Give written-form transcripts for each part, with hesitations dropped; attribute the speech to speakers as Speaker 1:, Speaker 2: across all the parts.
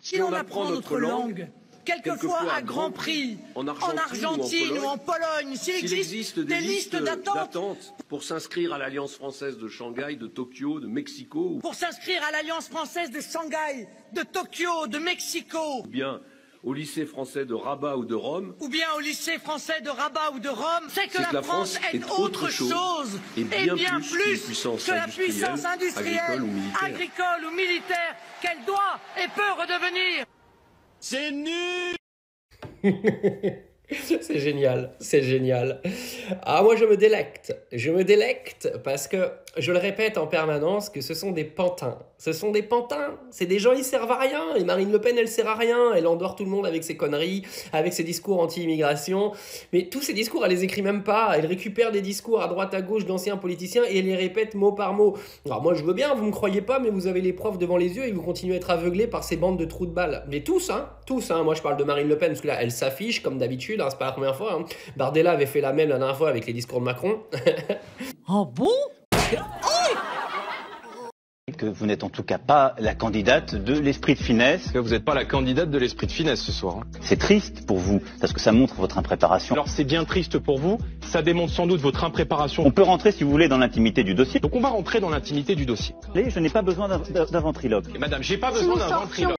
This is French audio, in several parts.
Speaker 1: Si l'on apprend notre langue, quelquefois à grand prix, en Argentine ou en Pologne, s'il existe des listes d'attente
Speaker 2: pour s'inscrire à l'Alliance française de Shanghai, de Tokyo, de Mexico,
Speaker 1: pour s'inscrire à l'Alliance française de Shanghai, de Tokyo, de Mexico,
Speaker 2: ou bien au lycée français de Rabat ou de Rome,
Speaker 1: c'est que la France est autre chose et bien plus que la puissance industrielle, agricole ou militaire qu'elle doit et peut redevenir.
Speaker 3: C'est nul.
Speaker 4: C'est génial, c'est génial. Ah, moi je me délecte parce que, je le répète en permanence, que ce sont des pantins. Ce sont des pantins, c'est des gens, ils servent à rien. Et Marine Le Pen, elle sert à rien. Elle endort tout le monde avec ses conneries, avec ses discours anti-immigration. Mais tous ces discours, elle les écrit même pas. Elle récupère des discours à droite, à gauche d'anciens politiciens et elle les répète mot par mot. Alors moi je veux bien, vous me croyez pas, mais vous avez les preuves devant les yeux et vous continuez à être aveuglés par ces bandes de trous de balles. Mais tous, hein. Moi je parle de Marine Le Pen parce que là, elle s'affiche comme d'habitude. C'est pas la première fois. Hein. Bardella avait fait la même la dernière fois avec les discours de Macron.
Speaker 1: Oh bon?
Speaker 5: Que vous n'êtes en tout cas pas la candidate de l'esprit de finesse.
Speaker 6: Que vous n'êtes pas la candidate de l'esprit de finesse ce soir.
Speaker 5: C'est triste pour vous, parce que ça montre votre impréparation.
Speaker 6: Alors c'est bien triste pour vous, ça démontre sans doute votre impréparation.
Speaker 5: On peut rentrer, si vous voulez, dans l'intimité du dossier.
Speaker 6: Donc on va rentrer dans l'intimité du dossier.
Speaker 5: Je n'ai pas besoin d'un ventriloque.
Speaker 6: Et madame, j'ai pas besoin d'un ventriloque.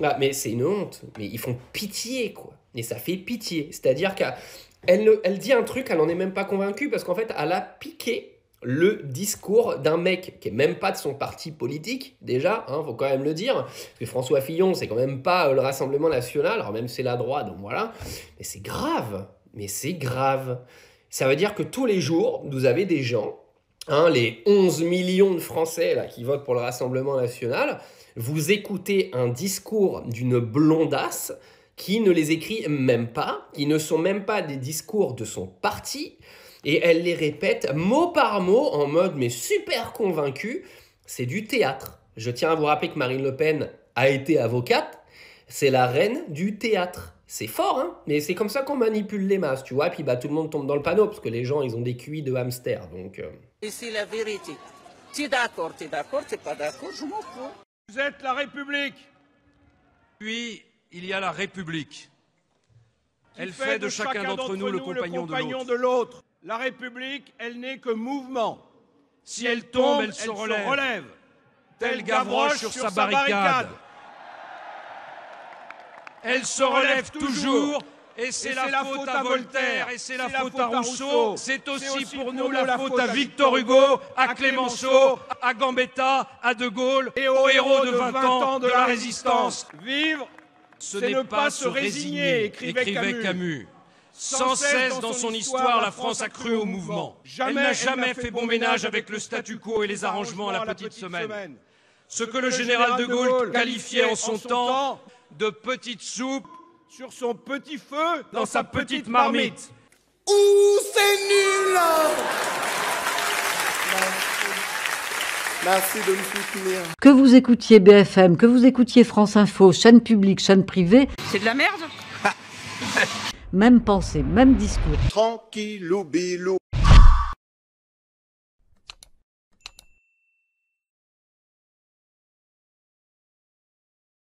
Speaker 4: Ah, mais c'est une honte. Mais ils font pitié, quoi. Et ça fait pitié. C'est-à-dire qu'elle dit un truc, elle n'en est même pas convaincue, parce qu'en fait, elle a piqué le discours d'un mec qui est même pas de son parti politique, déjà, hein, faut quand même le dire, parce que François Fillon, c'est quand même pas le Rassemblement National, alors même c'est la droite, donc voilà, mais c'est grave, ça veut dire que tous les jours, vous avez des gens, hein, les 11 millions de Français là, qui votent pour le Rassemblement National, vous écoutez un discours d'une blondasse qui ne les écrit même pas, qui ne sont même pas des discours de son parti, et elle les répète mot par mot en mode mais super convaincue. C'est du théâtre. Je tiens à vous rappeler que Marine Le Pen a été avocate. C'est la reine du théâtre. C'est fort, hein, mais c'est comme ça qu'on manipule les masses, tu vois. Puis bah, tout le monde tombe dans le panneau parce que les gens, ils ont des QI de hamster. Donc,
Speaker 7: Et c'est la vérité. T'es d'accord, t'es pas d'accord, je m'en fous.
Speaker 3: Vous êtes la République.
Speaker 8: Puis, il y a la République. Elle fait de chacun d'entre nous le compagnon de l'autre.
Speaker 3: La République, elle n'est que mouvement.
Speaker 8: Si elle tombe, elle se relève. Tel Gavroche sur sa barricade. Elle se relève toujours. Et c'est la faute à Voltaire, et c'est la faute à Rousseau. C'est aussi pour nous la faute à Victor Hugo, à Clémenceau, à Gambetta, à De Gaulle et aux héros de 20 ans de la Résistance.
Speaker 3: Vivre,
Speaker 8: ce n'est pas se résigner, écrivait Camus. Sans cesse dans son histoire, la France a cru au mouvement. Elle n'a jamais fait bon ménage avec le statu quo et les arrangements à la petite semaine. Ce que le général de Gaulle qualifiait en son temps de petite soupe
Speaker 3: sur son petit feu,
Speaker 8: dans sa petite marmite.
Speaker 3: Ouh, c'est nul! Merci de me soutenir.
Speaker 9: Que vous écoutiez BFM, que vous écoutiez France Info, chaîne publique, chaîne privée.
Speaker 7: C'est de la merde.
Speaker 9: Même pensée, même discours.
Speaker 3: Tranquillou bilou.